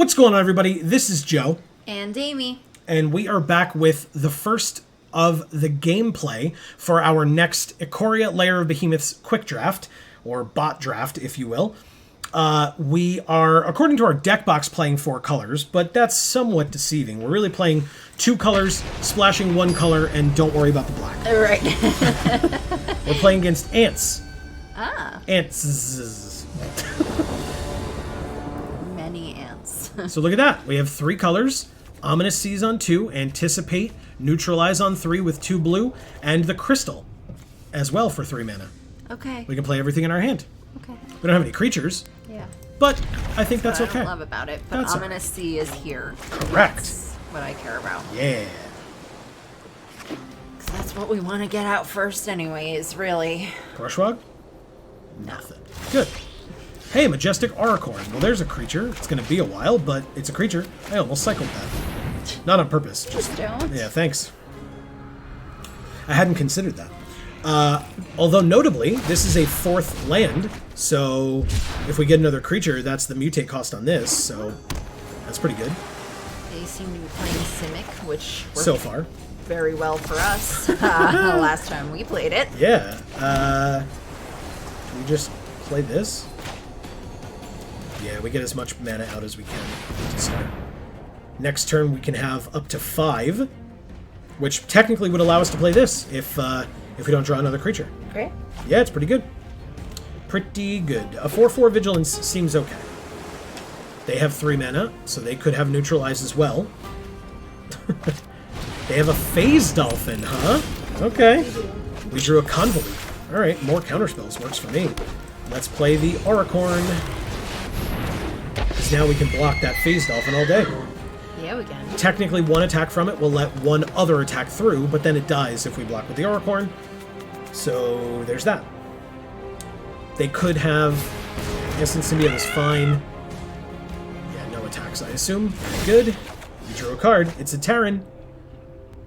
What's going on, everybody? This is Joe. And Amy. And we are back with the first of the gameplay for our next Ikoria Lair of Behemoths quick draft, or bot draft, if you will. We are, according to our deck box, playing 4 colors, but that's somewhat deceiving. We're really playing 2 colors, splashing 1 color, and don't worry about the black. Right. We're playing against ants. Ah. Ants. Many ants. So look at that. We have 3 colors. Ominous Seas on 2, Anticipate, Neutralize on 3 with 2 blue, and the Crystal as well for 3 mana. Okay. We can play everything in our hand. Okay. We don't have any creatures. Yeah. But I think that's okay. I love about it, but That's Ominous Sea is here. Correct. That's what I care about. Yeah. 'Cause that's what we want to get out first anyways, really. Brushwog? Nothing. Good. Hey, Majestic Auricorn. Well, there's a creature. It's going to be a while, but it's a creature. I almost cycled that. Not on purpose. Just don't. Yeah, thanks. I hadn't considered that. Although, notably, this is a 4th land, so if we get another creature, that's the mutate cost on this, so that's pretty good. They seem to be playing Simic, which worked So far. very well for us last time we played it. Yeah. Can we just play this? Yeah, we get as much mana out as we can to start. Next turn, we can have up to 5, which technically would allow us to play this if we don't draw another creature. Great. Yeah, it's pretty good. Pretty good. A 4/4 Vigilance seems okay. They have 3 mana, so they could have Neutralize as well. They have a Phase Dolphin, huh? Okay. We drew a Convolute. Alright, more counterspells works for me. Let's play the Auricorn. Because now we can block that Phase Dolphin all day. Yeah, we can. Technically, 1 attack from it will let 1 other attack through, but then it dies if we block with the Auricorn. So, there's that. They could have... Instant Symbiote is fine. Yeah, no attacks, I assume. Very good. We drew a card. It's a Terran.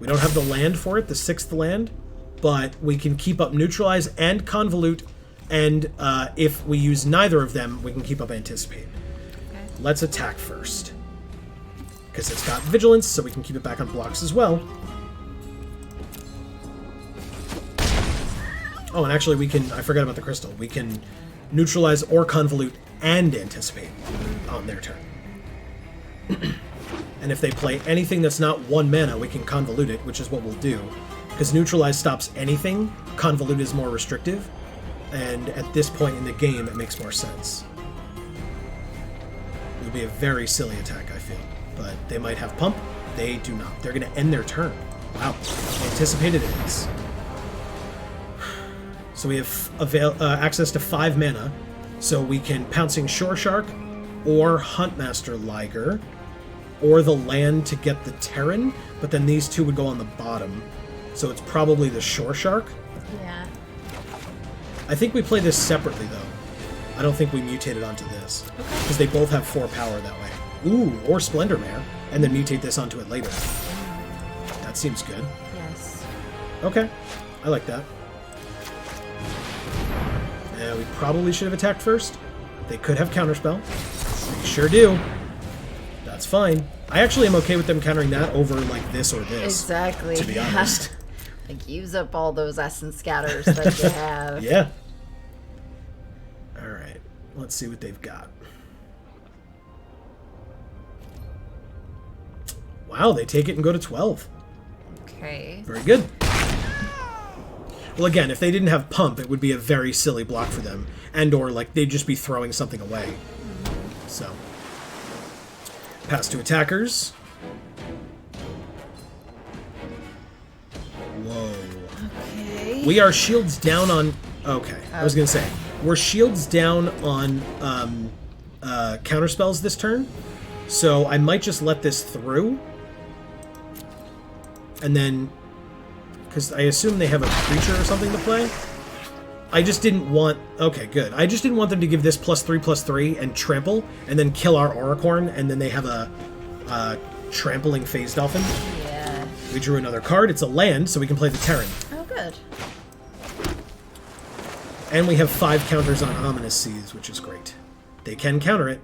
We don't have the land for it, the 6th land, but we can keep up Neutralize and Convolute, and if we use neither of them, we can keep up Anticipate. Okay. Let's attack first. Because it's got Vigilance, so we can keep it back on blocks as well. Oh, and actually we can... I forgot about the Crystal. We can Neutralize or Convolute and Anticipate on their turn. And if they play anything that's not 1 mana, we can Convolute it, which is what we'll do. Because Neutralize stops anything, Convolute is more restrictive, and at this point in the game, it makes more sense. It would be a very silly attack, I feel. But they might have Pump. They do not. They're going to end their turn. Wow. Anticipated it is. So we have access to 5 mana, so we can Pouncing Shore Shark, or Huntmaster Liger, or the land to get the Terran, but then these 2 would go on the bottom. So it's probably the Shore Shark. Yeah. I think we play this separately, though. I don't think we mutated onto this. Because they both have 4 power that way. Ooh, or Splendor Mare, and then mutate this onto it later. That seems good. Yes. Okay, I like that. Yeah, we probably should have attacked first. They could have Counterspell. They sure do. That's fine. I actually am okay with them countering that over, like, this or this. Exactly. To be honest. Like, use up all those essence scatters that you have. Yeah. Alright, let's see what they've got. Wow, they take it and go to 12. Okay. Very good. Well, again, if they didn't have Pump, it would be a very silly block for them. And or, like, they'd just be throwing something away. So. Pass to attackers. Whoa. Okay. We are shields down on... Okay, I was going to say. We're shields down on counterspells this turn. So I might just let this through. And then... Because I assume they have a creature or something to play. I just didn't want... Okay, good. I just didn't want them to give this +3/+3 and trample, and then kill our Auricorn, and then they have a trampling Phase Dolphin. Yeah. We drew another card. It's a land, so we can play the Terran. Oh, good. And we have 5 counters on Ominous Seas, which is great. They can counter it.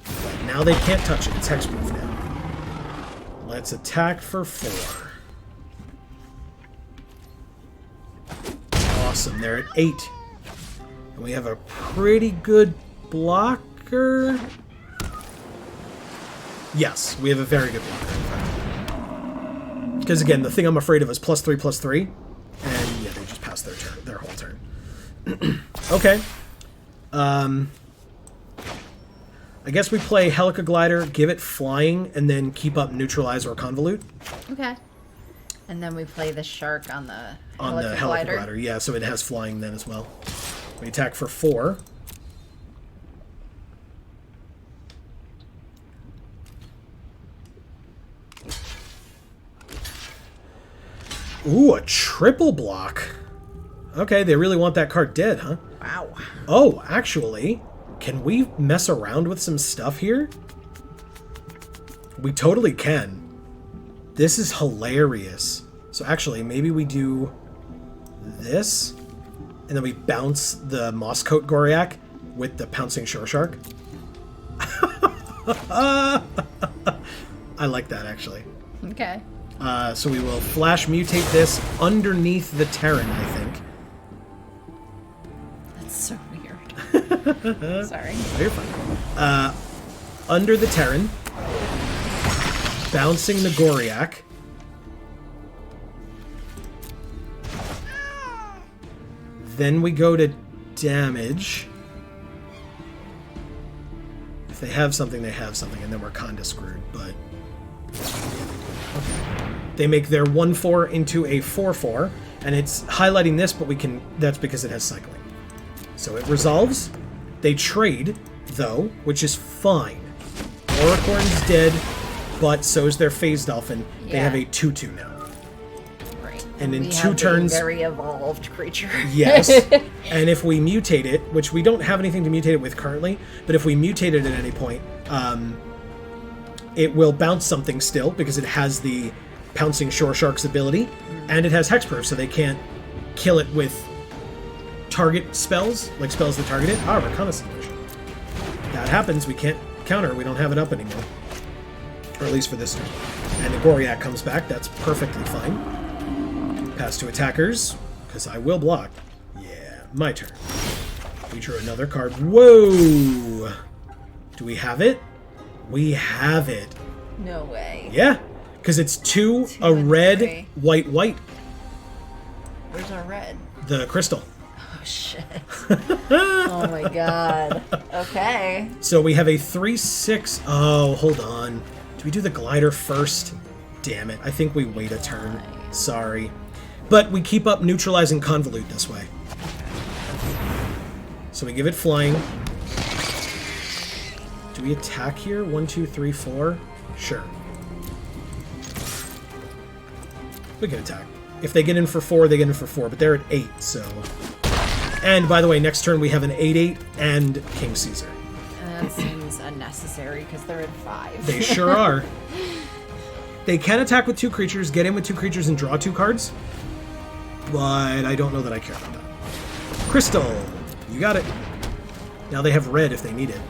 But now they can't touch it. It's hexproof now. Let's attack for 4. Awesome, they're at 8. And we have a pretty good blocker. Yes, we have a very good blocker, in fact. Because again, the thing I'm afraid of is +3/+3. And yeah, they just passed their whole turn. Okay. I guess we play Helica Glider, give it flying, and then keep up Neutralize or Convolute. Okay. And then we play the shark on the Helica Glider. Yeah, so it has flying then as well. We attack for 4. Ooh, a triple block. Okay, they really want that card dead, huh? Wow. Oh, actually, can we mess around with some stuff here? We totally can. This is hilarious. So actually, maybe we do this, and then we bounce the Mosscoat Goriak with the Pouncing Shore Shark. I like that, actually. Okay. So we will Flash Mutate this underneath the Terran, I think. That's so weird. Sorry. Oh, you're fine. Under the Terran. Bouncing the Goriak. Then we go to damage. If they have something, they have something, and then we're kinda screwed, but... Okay. They make their 1/4 into a 4/4, and it's highlighting this, but we can... That's because it has cycling. So it resolves. They trade, though, which is fine. Auricorn's dead, but so is their Phase Dolphin. Yeah. They have a 2/2 now. Right. And in we 2 have turns... a very evolved creature. Yes. And if we mutate it, which we don't have anything to mutate it with currently, but if we mutate it at any point, it will bounce something still, because it has the Pouncing Shore Shark's ability, and it has hexproof, so they can't kill it with target spells, like spells that target it. Ah, Reconnaissance Mission. That happens, we can't counter, we don't have it up anymore. Or at least for this turn. And the Goriak comes back, that's perfectly fine. Pass to attackers, because I will block. Yeah, my turn. We drew another card. Whoa! Do we have it? We have it. No way. Yeah, because it's 2, a and red, 3. white, white. Where's our red? The crystal. Oh, shit. Oh, my God. Okay. So we have a 3/6. Oh, hold on. Do we do the glider first? Damn it. I think we wait a turn. Sorry. But we keep up neutralizing Convolute this way. So we give it flying. Do we attack here? 1, 2, 3, 4? Sure. We can attack. If they get in for 4, they get in for 4, but they're at 8, so... And, by the way, next turn we have an 8/8 and King Caesar. And that seems unnecessary, because they're at 5. They sure are. They can attack with 2 creatures, get in with 2 creatures, and draw 2 cards. But I don't know that I care about that. Crystal! You got it. Now they have red if they need it.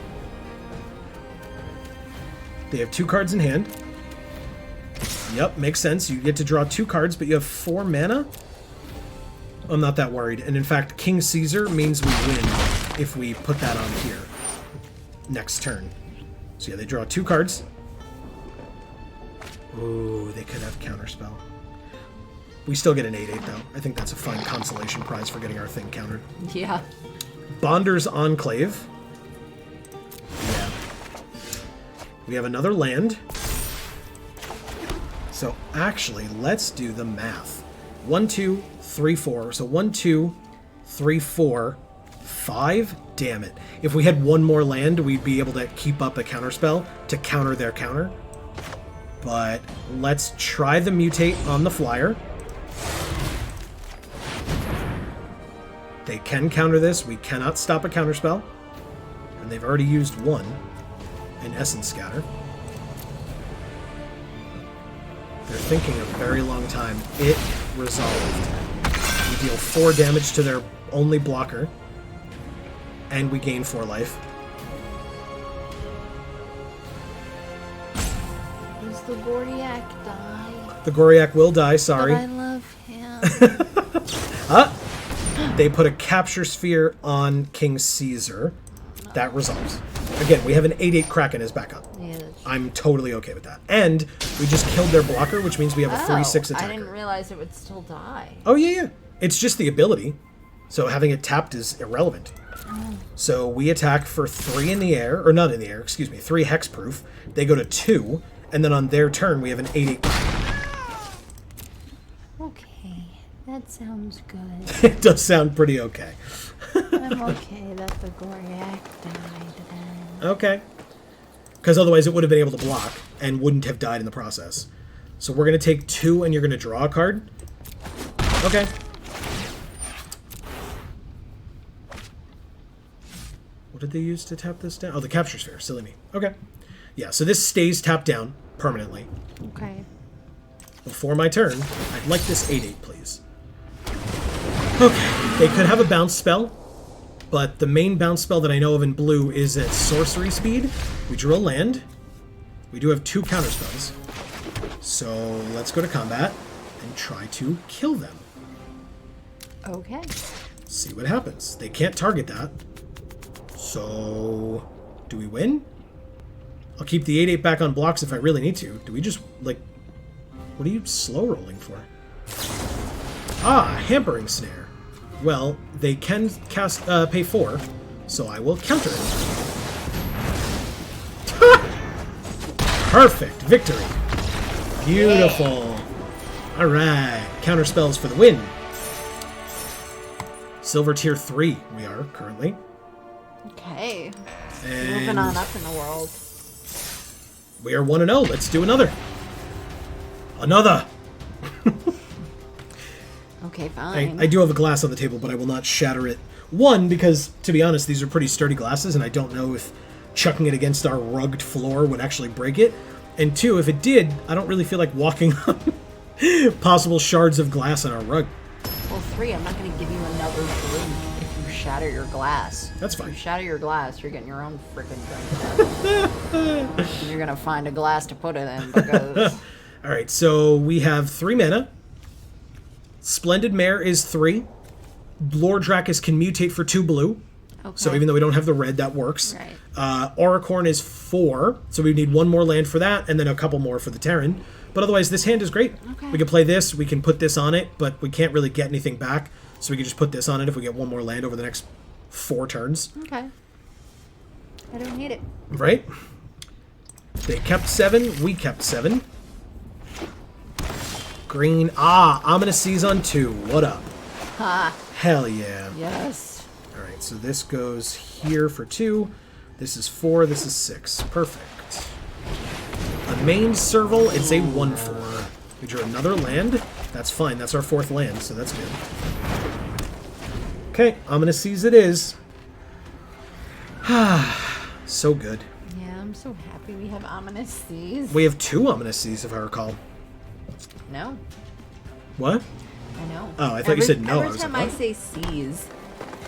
They have 2 cards in hand. Yep, makes sense. You get to draw 2 cards, but you have 4 mana? I'm not that worried. And in fact, King Caesar means we win if we put that on here. Next turn. So yeah, they draw 2 cards. Ooh, they could have Counterspell. We still get an 8/8 though. I think that's a fine consolation prize for getting our thing countered. Yeah. Bonder's Enclave. Yeah. We have another land. So actually, let's do the math. 1, 2, 3, 4. So 1, 2, 3, 4, 5. Damn it. If we had one more land, we'd be able to keep up a counterspell to counter their counter. But let's try the mutate on the flyer. They can counter this. We cannot stop a counterspell. And they've already used 1 in Essence Scatter. They're thinking a very long time. It resolved. We deal 4 damage to their only blocker. And we gain 4 life. the Goriak die? The Goriak will die, sorry. But I love him. They put a capture sphere on King Caesar. That resolves. Again, we have an 8/8 Kraken as backup. Yeah, I'm totally okay with that. And we just killed their blocker, which means we have a 3/6 attacker. I didn't realize it would still die. Oh, yeah. It's just the ability. So having it tapped is irrelevant. So we attack for 3 in the air, or not in the air, excuse me, 3 hexproof. They go to 2, and then on their turn we have an 8/8. Okay, that sounds good. It does sound pretty okay. I'm okay that the Goriak died then. Okay. Because otherwise it would have been able to block and wouldn't have died in the process. So we're going to take 2 and you're going to draw a card? Okay. What did they use to tap this down? Oh, the capture sphere. Silly me. Okay. Yeah, so this stays tapped down permanently. Okay. Before my turn, I'd like this 8/8, please. Okay. They could have a bounce spell, but the main bounce spell that I know of in blue is at sorcery speed. We drew a land. We do have 2 counterspells. So let's go to combat and try to kill them. Okay. See what happens. They can't target that. So, do we win? I'll keep the 8/8 back on blocks if I really need to. Do we just, like... What are you slow rolling for? Ah, hampering snare. Well, they can cast pay 4, so I will counter it. Perfect! Victory! Beautiful! Alright, counter spells for the win. Silver tier 3 we are currently. Okay. And Moving on up in the world. we are 1-0. Let's do another. Another! Okay, fine. I do have a glass on the table, but I will not shatter it. 1, because, to be honest, these are pretty sturdy glasses, and I don't know if chucking it against our rugged floor would actually break it. And 2, if it did, I don't really feel like walking on possible shards of glass on our rug. Well, 3, I'm not going to give you another drink if you shatter your glass. That's fine. If you shatter your glass, you're getting your own freaking drink. And you're going to find a glass to put it in because... Alright, so we have 3 mana. Splendid Mare is 3. Lord Drakis can mutate for 2 blue. Okay. So even though we don't have the red, that works. Right. Auricorn is 4, so we need 1 more land for that, and then a couple more for the Terran. But otherwise, this hand is great. Okay. We can play this, we can put this on it, but we can't really get anything back, so we can just put this on it if we get 1 more land over the next 4 turns. Okay. I don't need it. Right? They kept 7, we kept 7. Green. Ah, Ominous Seas on 2. What up? Ha. Hell yeah. Yes. Alright, so this goes here for 2. This is 4, this is 6. Perfect. A main serval, it's a 1/4. We drew another land. That's fine, that's our 4th land, so that's good. Okay, Ominous Seas it is. So good. Yeah, I'm so happy we have Ominous Seas. We have 2 Ominous Seas, if I recall. No. What? I know. Oh, I thought you said no. I Every was time like, I what? say Seas,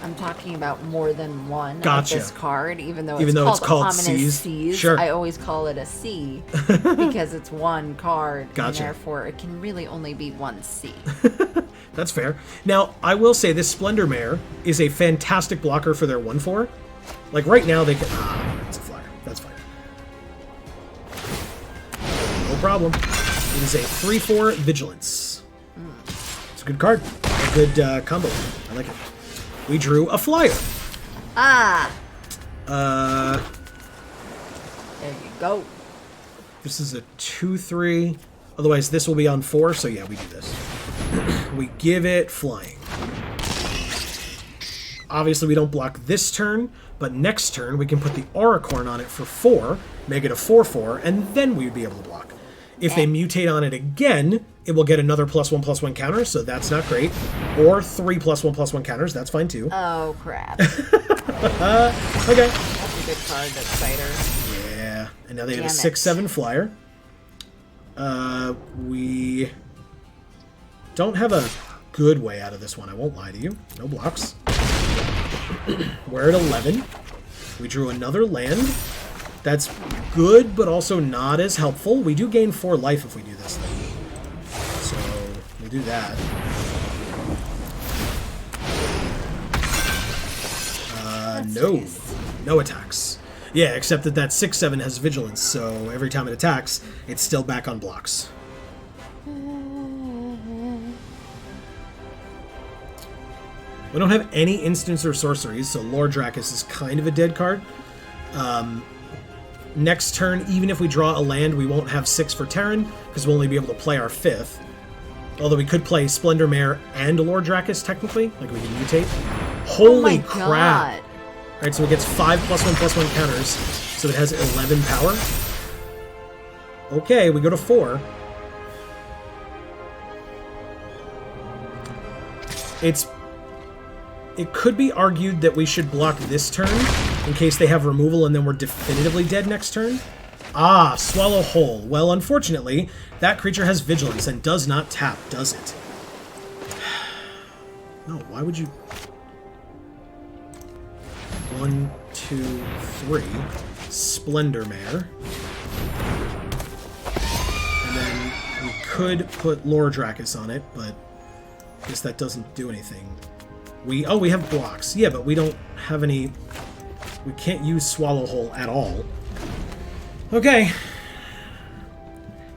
I'm talking about more than one Gotcha. of this card, even though Even though it's called Ominous Seas. Sure. I always call it a C because it's one card, Gotcha. and therefore it can really only be one C. That's fair. Now, I will say this Splendor Mare is a fantastic blocker for their 1/4. Like, right now, they can... Ah, it's a flyer. That's fine. No problem. It is a 3/4 Vigilance. It's a good card. A good combo. I like it. We drew a flyer. Ah! Uh, There you go. this is a 2/3. Otherwise, this will be on 4, so yeah, we do this. We give it flying. Obviously, we don't block this turn, but next turn, we can put the Auricorn on it for 4, make it a 4/4, and then we would be able to block. If they mutate on it again, it will get another +1/+1 counter, so that's not great. Or 3 +1/+1 counters, that's fine too. Oh, crap. Okay. That's a good card, that spider. Yeah, and now they have a Damn it. 6/7 flyer. We don't have a good way out of this one, I won't lie to you. No blocks. We're at 11. We drew another land. That's good, but also not as helpful. We do gain 4 life if we do this, though. So, we'll do that. No. No attacks. Yeah, except that 6/7 has vigilance, so every time it attacks, it's still back on blocks. We don't have any instants or sorceries, so Lord Drakus is kind of a dead card. Next turn, even if we draw a land, we won't have 6 for Terran, because we'll only be able to play our 5th. Although we could play Splendor Mare and Lord Drakus, technically. Like, we can mutate. Holy crap! Alright, so it gets 5+1/+1 counters, so it has 11 power. Okay, we go to 4. It could be argued that we should block this turn, in case they have removal and then we're definitively dead next turn. Ah, Swallow Whole. Well, unfortunately, that creature has Vigilance and does not tap, does it? No, why would you... 1, 2, 3. Splendor Mare. And then we could put Lord Drakus on it, but I guess that doesn't do anything. We have blocks. Yeah, but we don't have any... We can't use Swallow Whole at all. Okay.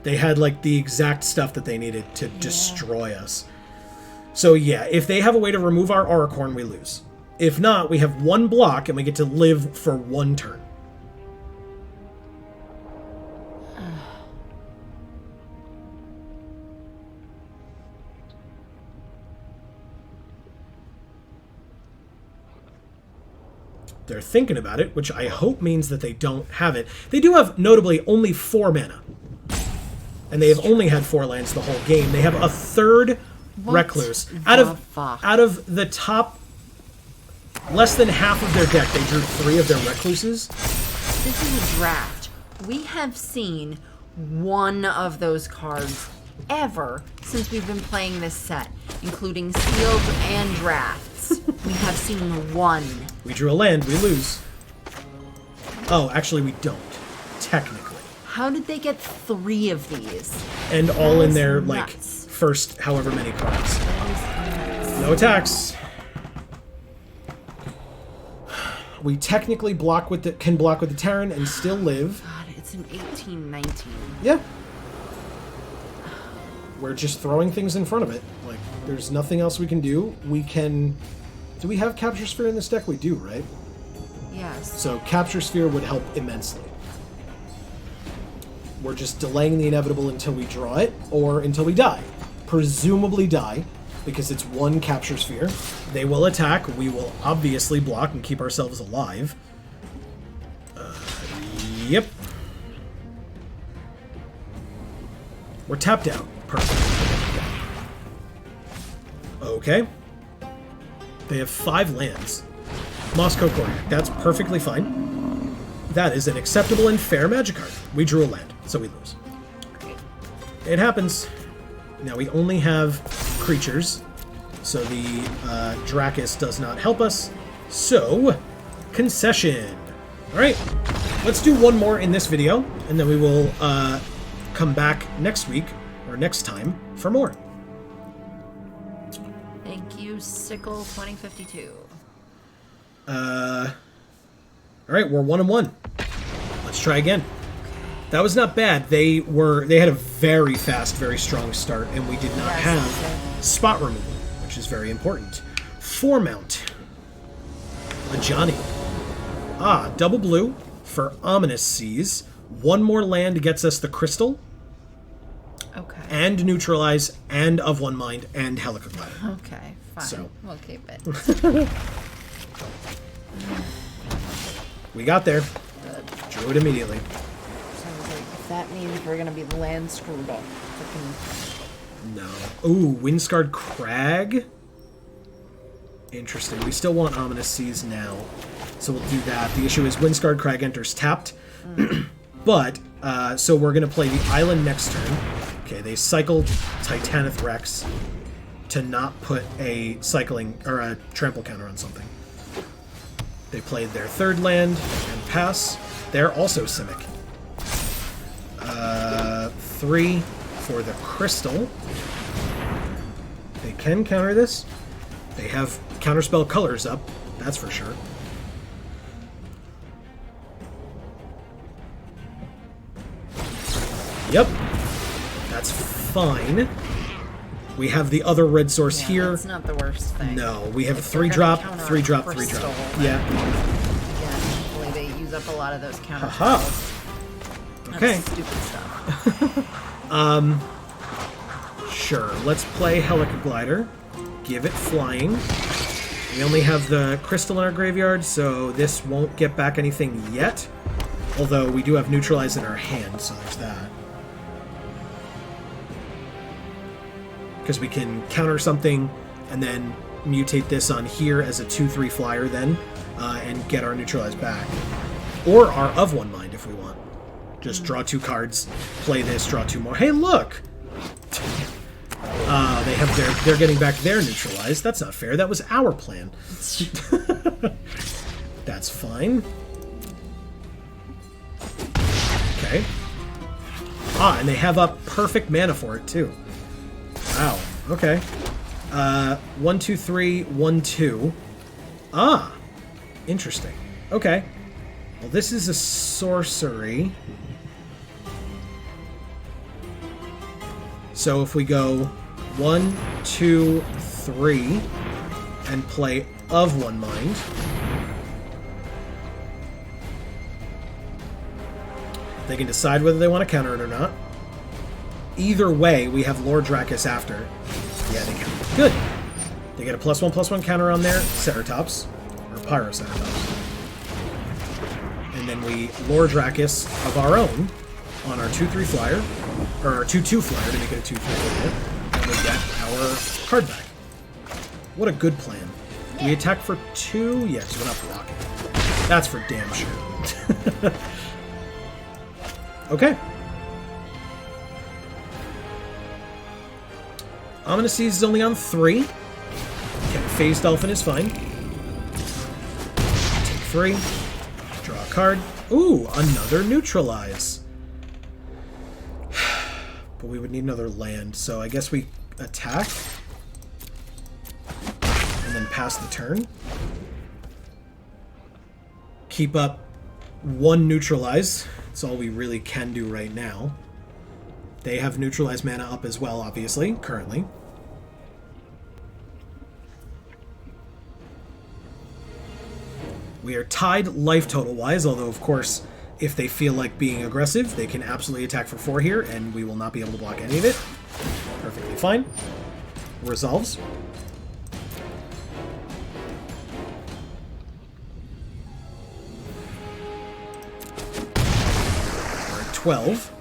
They had, like, the exact stuff that they needed to destroy us. So, yeah, if they have a way to remove our Auricorn, we lose. If not, we have 1 block, and we get to live for 1 turn. They're thinking about it, which I hope means that they don't have it. They do have, notably, only 4 mana. And they have only had 4 lands the whole game. They have a 3rd Recluse. Out of the top, less than half of their deck, they drew 3 of their Recluses. This is a draft. We have seen 1 of those cards ever since we've been playing this set, including sealed and drafts. We have seen 1. We drew a land, we lose. Oh, actually we don't. Technically. How did they get 3 of these? And all in their, like, first however many cards. No attacks. We technically can block with the Terran and still live. God, it's an 18-19. Yeah. We're just throwing things in front of it. Like, there's nothing else we can do. We can... Do we have Capture Sphere in this deck? We do, right? Yes. So Capture Sphere would help immensely. We're just delaying the inevitable until we draw it, or until we die. Presumably die, because it's 1 Capture Sphere. They will attack. We will obviously block and keep ourselves alive. Yep. We're tapped out. Perfect. Okay. They have 5 lands. Moscow Ikoria. That's perfectly fine. That is an acceptable and fair magic card. We drew a land, so we lose. It happens. Now we only have creatures, so the Drakus does not help us. So, concession. Alright, let's do 1 more in this video, and then we will come back next week, or next time, for more. Thank you, Sickle 2052. Alright, we're 1-1. Let's try again. That was not bad. They had a very fast, very strong start, and we did not have spot removal, which is very important. 4 mount. A Johnny. Ah, double blue for Ominous Seas. 1 more land gets us the Crystal. Okay. And Neutralize, and Of One Mind, and Helica Glider. Okay, fine. So. We'll keep it. We got there. Good. Drew it immediately. Sounds like if that means we're gonna be land screwed up. Freaking... No. Ooh, Windscarred Crag? Interesting. We still want Ominous Seas now, so we'll do that. The issue is Windscarred Crag enters tapped. But, so we're going to play the island next turn. Okay, they cycled Titanith Rex to not put a cycling, or a trample counter on something. They played their 3rd land and pass. They're also Simic. 3 for the crystal. They can counter this. They have counterspell colors up, that's for sure. Yep. That's fine. We have the other red source here. That's not the worst thing. No, we have If 3 they're drop, gonna 3 drop, counter 3 drop. crystal, Yeah. Yeah, hopefully they use up a lot of those counter Aha. spells. Okay. That's stupid stuff. Sure. Let's play Helica Glider. Give it flying. We only have the crystal in our graveyard, so this won't get back anything yet. Although we do have neutralize in our hand, so there's that. Because we can counter something and then mutate this on here as a 2/3 flyer then, and get our neutralize back. Or our of one mind if we want. Just draw 2 cards, play this, draw 2 more. Hey, look! They're getting back their neutralize. That's not fair. That was our plan. That's fine. Okay. And they have up perfect mana for it too. Wow. Okay. 1, 2, 3, 1, 2. Interesting. Okay. Well, this is a sorcery. So if we go 1, 2, 3, and play of one mind. They can decide whether they want to counter it or not. Either way, we have Lord Drakus after. Yeah, they can. Good. They get a +1/+1 counter on their Ceratops, or Pyroceratops. And then we Lord Drakus of our own on our 2/3 flyer, or our 2/2 flyer to make it a 2/3 flyer, and we get our card back. What a good plan. We attack for 2? Yeah, because we're not blocking. That's for damn sure. Okay. Ominous Seas is only on 3. Okay, Phase Dolphin is fine. Take 3. Draw a card. Ooh, another neutralize. But we would need another land, so I guess we attack. And then pass the turn. Keep up 1 neutralize. That's all we really can do right now. They have neutralized mana up as well, obviously, currently. We are tied life total-wise, although, of course, if they feel like being aggressive, they can absolutely attack for 4 here, and we will not be able to block any of it. Perfectly fine. Resolves. We're at 12.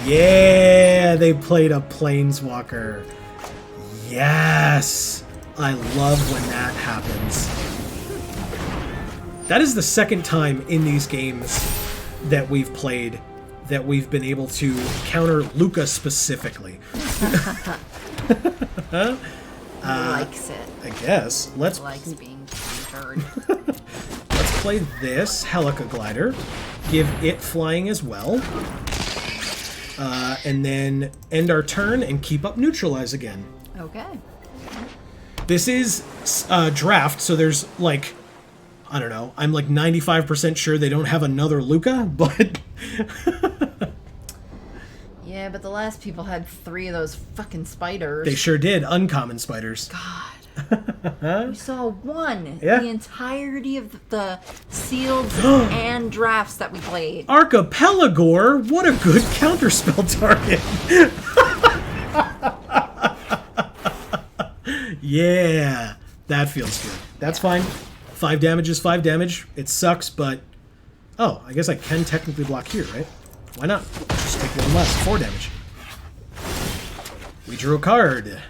Yeah, they played a Planeswalker. Yes! I love when that happens. That is the second time in these games that we've played that we've been able to counter Luca specifically. Likes it. I guess. Let's Likes being countered. Let's play this Helica Glider. Give it flying as well. And then end our turn and keep up neutralize again. Okay. This is draft, so there's like, I don't know, I'm like 95% sure they don't have another Luca, but... Yeah, but the last people had 3 of those fucking spiders. They sure did. Uncommon spiders. God. We saw 1 Yeah. the entirety of the sealed and drafts that we played. Archipelagore? What a good counterspell target. Yeah, that feels good. That's fine. 5 damage is 5 damage. It sucks, but... Oh, I guess I can technically block here, right? Why not? Just take 1 less. 4 damage. We drew a card.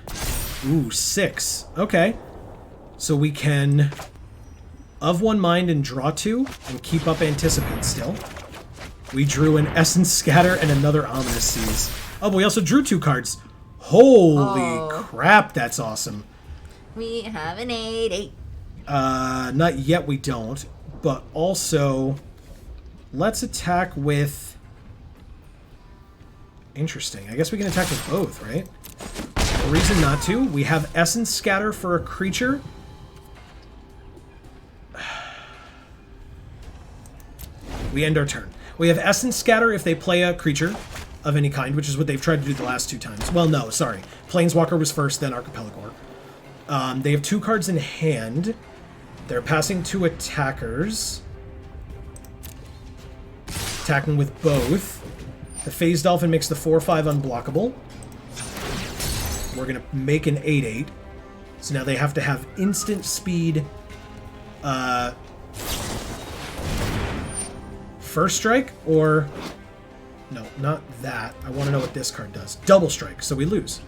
Ooh, 6. Okay. So we can... Of one mind and draw 2, and keep up Anticipate still. We drew an Essence Scatter and another Ominous Seas. Oh, but we also drew 2 cards. Holy crap, that's awesome. We have an 8/8. Not yet we don't, but also let's attack with Interesting. I guess we can attack with both, right? No reason not to. We have Essence Scatter for a creature. We end our turn. We have Essence Scatter if they play a creature of any kind, which is what they've tried to do the last 2 times. Well, no, sorry. Planeswalker was first, then Archipelago. They have 2 cards in hand. They're passing 2 attackers. Attacking with both. The Phase Dolphin makes the 4/5 unblockable. We're going to make an 8/8. So now they have to have instant speed. First strike, or... No, not that. I want to know what this card does. Double strike, so we lose.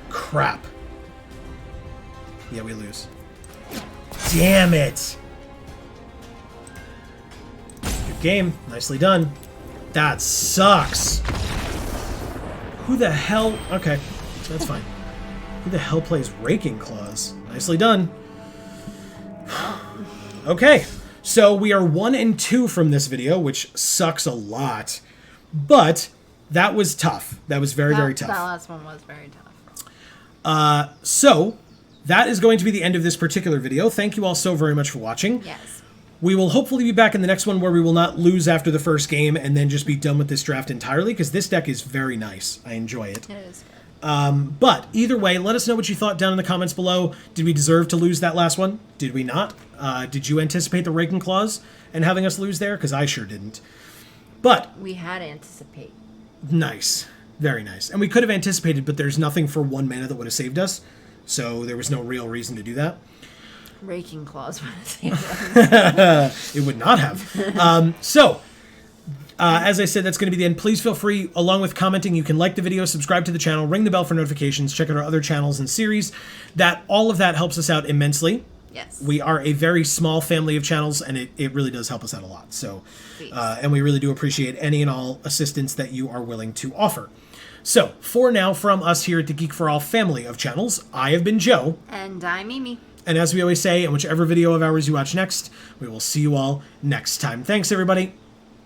Crap. Yeah, we lose. Damn it! Good game. Nicely done. That sucks. Who the hell... Okay, that's fine. Who the hell plays Raking Claws? Nicely done. Okay, so we are 1 and 2 from this video, which sucks a lot. But that was tough. That was very tough. That last one was very tough. So that is going to be the end of this particular video. Thank you all so very much for watching. Yes. We will hopefully be back in the next one where we will not lose after the first game and then just be done with this draft entirely, because this deck is very nice. I enjoy it. It is good. But either way, let us know what you thought down in the comments below. Did we deserve to lose that last one? Did we not? Did you anticipate the Raking Claws and having us lose there? Because I sure didn't. But We had to anticipate. nice. Very nice. And we could have anticipated, but there's nothing for 1 mana that would have saved us. So there was no real reason to do that. Raking Claws would have saved us. It would not have. As I said, that's going to be the end. Please feel free, along with commenting, you can like the video, subscribe to the channel, ring the bell for notifications, check out our other channels and series. All of that helps us out immensely. Yes. We are a very small family of channels, and it really does help us out a lot. So, and we really do appreciate any and all assistance that you are willing to offer. So, for now, from us here at the Geek for All family of channels, I have been Joe. And I'm Mimi. And as we always say, in whichever video of ours you watch next, we will see you all next time. Thanks, everybody.